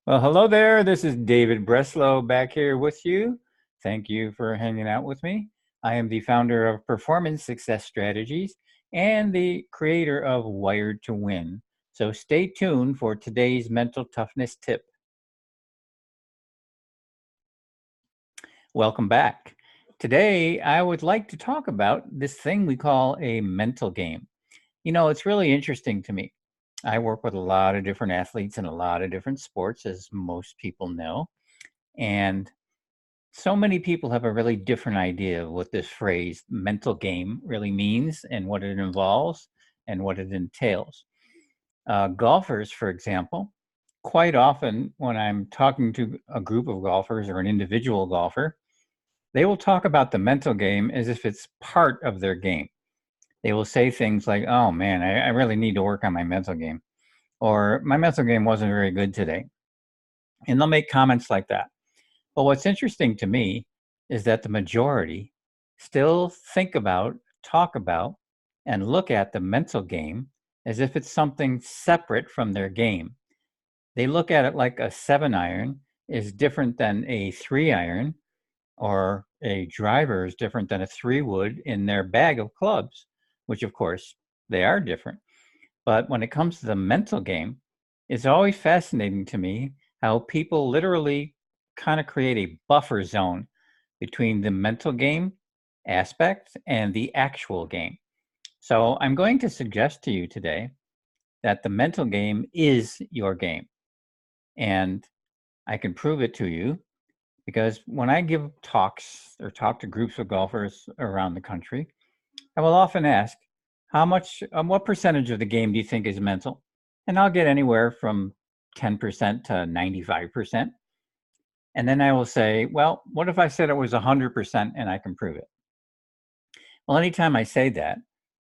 Well, hello there. This is David Breslow back here with you. Thank you for hanging out with me. I am the founder of Performance Success Strategies and the creator of Wired to Win. So stay tuned for today's mental toughness tip. Welcome back. Today, I would like to talk about this thing we call a mental game. It's really interesting to me. I work with a lot of different athletes in a lot of different sports, as most people know. And so many people have a really different idea of what this phrase mental game really means and what it involves and what it entails. Golfers, for example, quite often when I'm talking to a group of golfers or an individual golfer, they will talk about the mental game as if it's part of their game. They will say things like, oh man, I really need to work on my mental game, or my mental game wasn't very good today. And they'll make comments like that. But what's interesting to me is that the majority still think about, talk about, and look at the mental game as if it's something separate from their game. They look at it like a 7-iron is different than a 3-iron, or a driver is different than a 3-wood in their bag of clubs, which of course they are different. But when it comes to the mental game, it's always fascinating to me how people literally kind of create a buffer zone between the mental game aspect and the actual game. So I'm going to suggest to you today that the mental game is your game. And I can prove it to you because when I give talks or talk to groups of golfers around the country, I will often ask, what percentage of the game do you think is mental? And I'll get anywhere from 10% to 95%. And then I will say, well, what if I said it was 100% and I can prove it? Well, anytime I say that,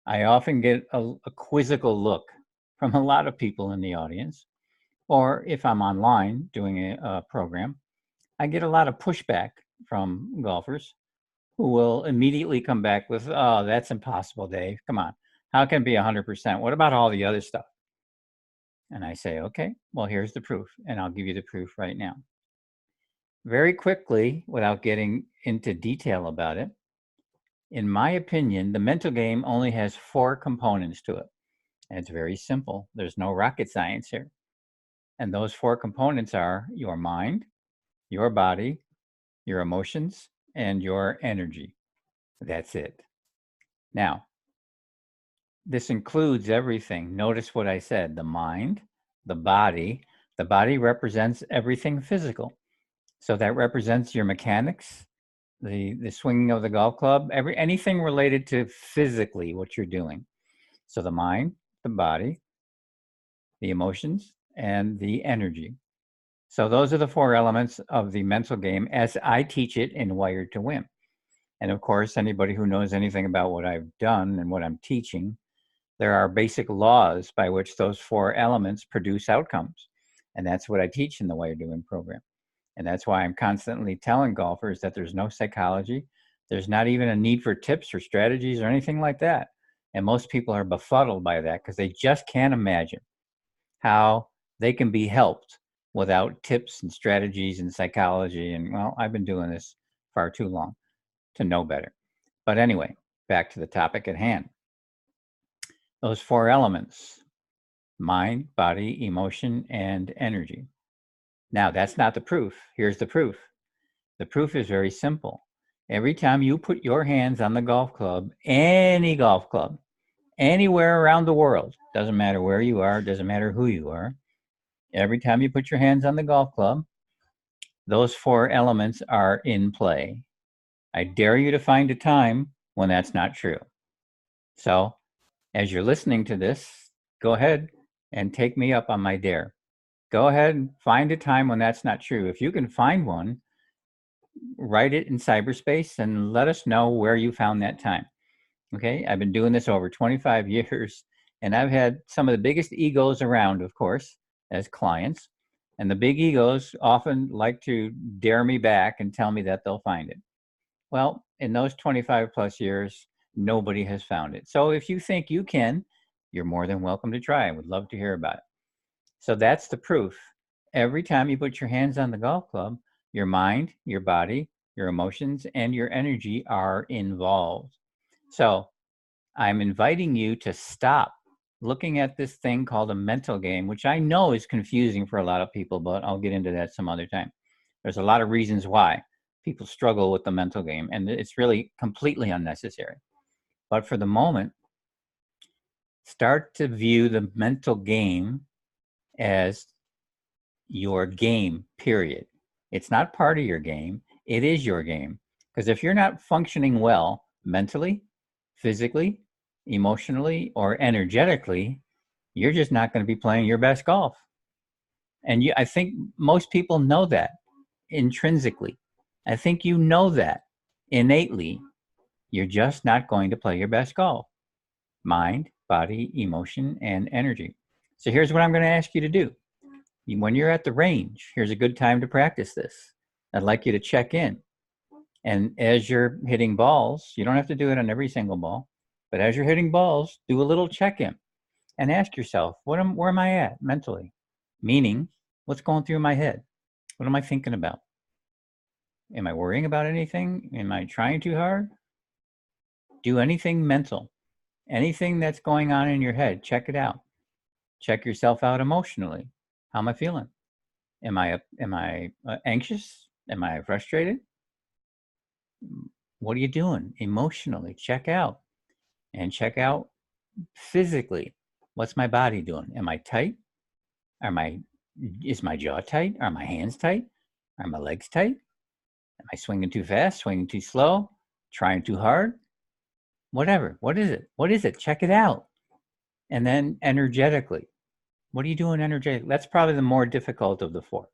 I often get a quizzical look from a lot of people in the audience. Or if I'm online doing a program, I get a lot of pushback from golfers who will immediately come back with, oh, that's impossible, Dave. Come on. How can it be 100%? What about all the other stuff? And I say, okay, well, here's the proof. And I'll give you the proof right now. Very quickly, without getting into detail about it, in my opinion, the mental game only has 4 components to it. And it's very simple. There's no rocket science here. And those 4 components are your mind, your body, your emotions, and your energy. That's it. Now, this includes everything. Notice what I said, the mind, the body. The body represents everything physical. So that represents your mechanics, the swinging of the golf club, anything related to physically what you're doing. So the mind, the body, the emotions, and the energy. So those are the 4 elements of the mental game as I teach it in Wired to Win. And of course, anybody who knows anything about what I've done and what I'm teaching, there are basic laws by which those 4 elements produce outcomes. And that's what I teach in the Wired to Win program. And that's why I'm constantly telling golfers that there's no psychology. There's not even a need for tips or strategies or anything like that. And most people are befuddled by that because they just can't imagine how they can be helped without tips and strategies and psychology. And well, I've been doing this far too long to know better. But anyway, back to the topic at hand. Those 4 elements: mind, body, emotion, and energy. Now, that's not the proof. Here's the proof. The proof is very simple. Every time you put your hands on the golf club, any golf club, anywhere around the world, doesn't matter where you are, doesn't matter who you are, every time you put your hands on the golf club, those 4 elements are in play. I dare you to find a time when that's not true. So, as you're listening to this, go ahead and take me up on my dare. Go ahead and find a time when that's not true. If you can find one, write it in cyberspace and let us know where you found that time. Okay, I've been doing this over 25 years, and I've had some of the biggest egos around, of course, as clients. And the big egos often like to dare me back and tell me that they'll find it. Well, in those 25 plus years, nobody has found it. So if you think you can, you're more than welcome to try. I would love to hear about it. So that's the proof. every time you put your hands on the golf club, your mind, your body, your emotions, and your energy are involved. So I'm inviting you to stop looking at this thing called a mental game, which I know is confusing for a lot of people, but I'll get into that some other time. There's a lot of reasons why people struggle with the mental game, and it's really completely unnecessary. But for the moment, start to view the mental game as your game, period. It's not part of your game, it is your game. Because if you're not functioning well mentally, physically, emotionally, or energetically, you're just not going to be playing your best golf. And I think most people know that intrinsically. I think you know that innately. You're just not going to play your best golf. Mind, body, emotion, and energy. So here's what I'm going to ask you to do. When you're at the range, here's a good time to practice this. I'd like you to check in. And as you're hitting balls, you don't have to do it on every single ball, but as you're hitting balls, do a little check-in and ask yourself, where am I at mentally? Meaning, what's going through my head? What am I thinking about? Am I worrying about anything? Am I trying too hard? Do anything mental. Anything that's going on in your head, check it out. Check yourself out emotionally. How am I feeling? Am I anxious? Am I frustrated? What are you doing emotionally? Check out. And check out physically. What's my body doing? Am I tight? Is my jaw tight? Are my hands tight? Are my legs tight? Am I swinging too fast? Swinging too slow? Trying too hard? Whatever. What is it? What is it? Check it out. And then energetically, what are you doing energetically? That's probably the more difficult of the four.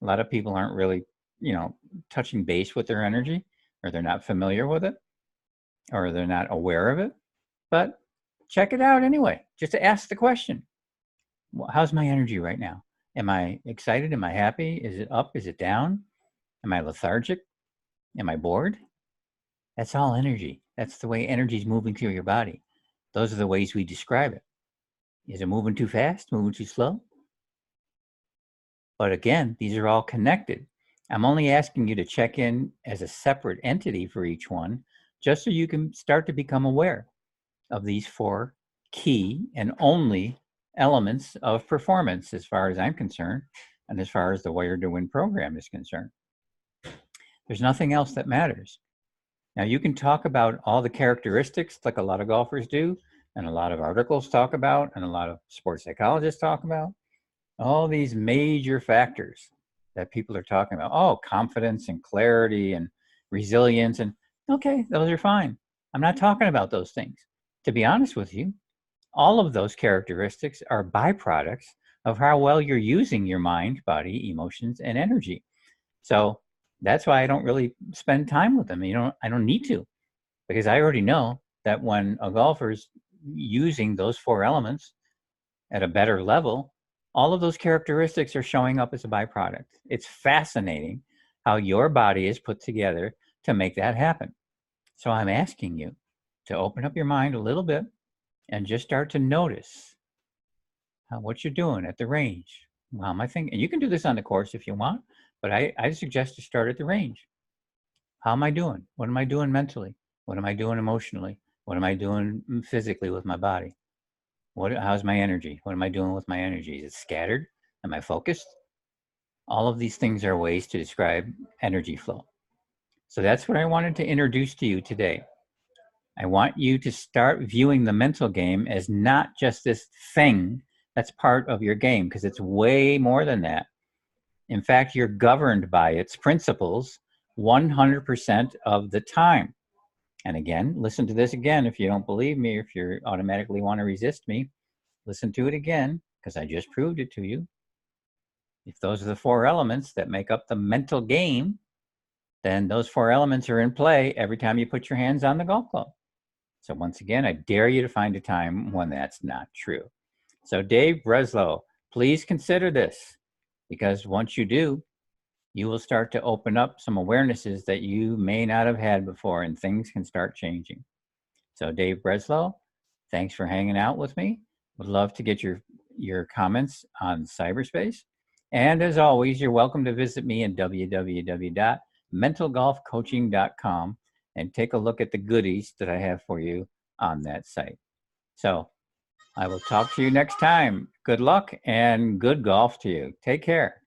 A lot of people aren't really, touching base with their energy, or they're not familiar with it, or they're not aware of it. But check it out anyway. Just to ask the question, how's my energy right now? Am I excited? Am I happy? Is it up? Is it down? Am I lethargic? Am I bored? That's all energy. That's the way energy is moving through your body. Those are the ways we describe it. Is it moving too fast? Moving too slow? But again, these are all connected. I'm only asking you to check in as a separate entity for each one, just so you can start to become aware of these four key and only elements of performance, as far as I'm concerned, and as far as the Wired to Win program is concerned. There's nothing else that matters. Now, you can talk about all the characteristics like a lot of golfers do, and a lot of articles talk about, and a lot of sports psychologists talk about, all these major factors that people are talking about. Oh, confidence and clarity and resilience. And okay, those are fine. I'm not talking about those things. To be honest with you, all of those characteristics are byproducts of how well you're using your mind, body, emotions, and energy. So that's why I don't really spend time with them. I don't need to, because I already know that when a golfer's using those four elements at a better level, all of those characteristics are showing up as a byproduct. It's fascinating how your body is put together to make that happen. So I'm asking you to open up your mind a little bit and just start to notice what you're doing at the range. How am I thinking? And you can do this on the course if you want, but I suggest to start at the range. How am I doing? What am I doing mentally? What am I doing emotionally? What am I doing physically with my body? How's my energy? What am I doing with my energy? Is it scattered? Am I focused? All of these things are ways to describe energy flow. So that's what I wanted to introduce to you today. I want you to start viewing the mental game as not just this thing that's part of your game, because it's way more than that. In fact, you're governed by its principles 100% of the time. And again, listen to this again. If you don't believe me, if you automatically want to resist me, listen to it again, because I just proved it to you. If those are the four elements that make up the mental game, then those four elements are in play every time you put your hands on the golf club. So once again, I dare you to find a time when that's not true. So Dave Breslow, please consider this, because once you do, you will start to open up some awarenesses that you may not have had before, and things can start changing. So Dave Breslow, thanks for hanging out with me. Would love to get your comments on cyberspace. And as always, you're welcome to visit me at www.mentalgolfcoaching.com and take a look at the goodies that I have for you on that site. So I will talk to you next time. Good luck and good golf to you. Take care.